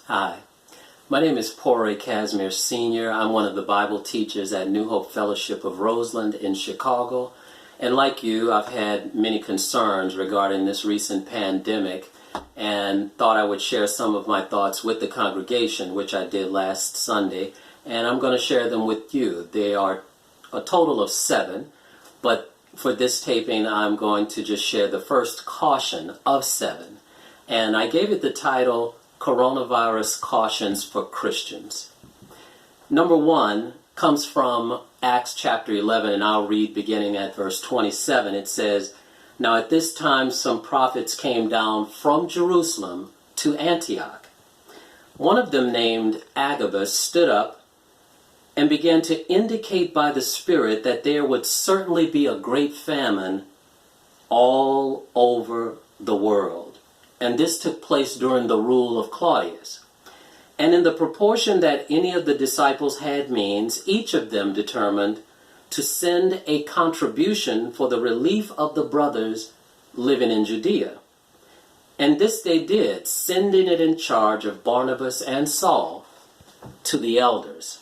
Hi, my name is Poré Casimir Sr. I'm one of the Bible teachers at New Hope Fellowship of Roseland in Chicago. And like you, I've had many concerns regarding this recent pandemic and thought I would share some of my thoughts with the congregation, which I did last Sunday. And I'm going to share them with you. They are a total of 7, but for this taping, I'm going to just share the first caution of 7. And I gave it the title, Coronavirus Cautions for Christians. Number 1 comes from Acts chapter 11, and I'll read beginning at verse 27. It says, "Now at this time some prophets came down from Jerusalem to Antioch. One of them, named Agabus, stood up and began to indicate by the Spirit that there would certainly be a great famine all over the world. And this took place during the rule of Claudius. And in the proportion that any of the disciples had means, each of them determined to send a contribution for the relief of the brothers living in Judea. And this they did, sending it in charge of Barnabas and Saul to the elders."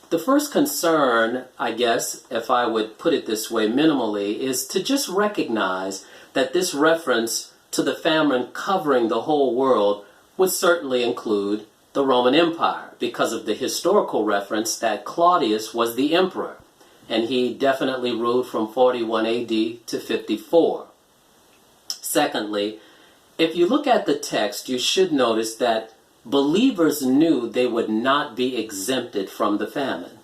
The first concern, I guess, if I would put it this way minimally, is to just recognize that this reference to the famine covering the whole world would certainly include the Roman Empire, because of the historical reference that Claudius was the emperor, and he definitely ruled from 41 AD to 54. Secondly, if you look at the text, you should notice that believers knew they would not be exempted from the famine.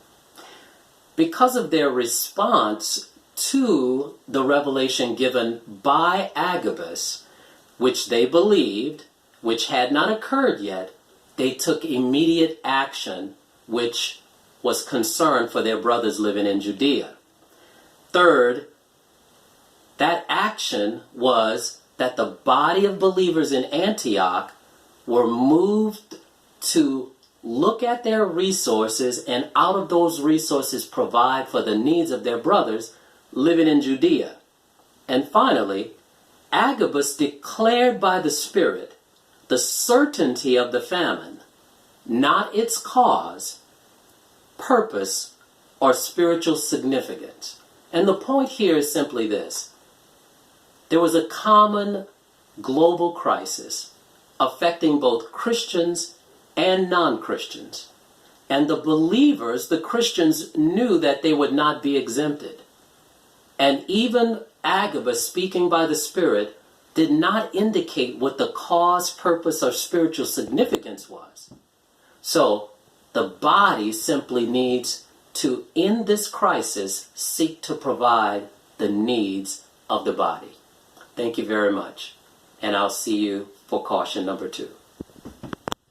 Because of their response to the revelation given by Agabus, which they believed, which had not occurred yet, they took immediate action, which was concern for their brothers living in Judea. Third, that action was that the body of believers in Antioch were moved to look at their resources and out of those resources provide for the needs of their brothers living in Judea. And finally, Agabus declared by the Spirit the certainty of the famine, not its cause, purpose, or spiritual significance. And the point here is simply this. There was a common global crisis affecting both Christians and non-Christians. And the believers, the Christians, knew that they would not be exempted. And even Agabus, speaking by the Spirit, did not indicate what the cause, purpose, or spiritual significance was. So, the body simply needs to, in this crisis, seek to provide the needs of the body. Thank you very much. And I'll see you for caution number 2.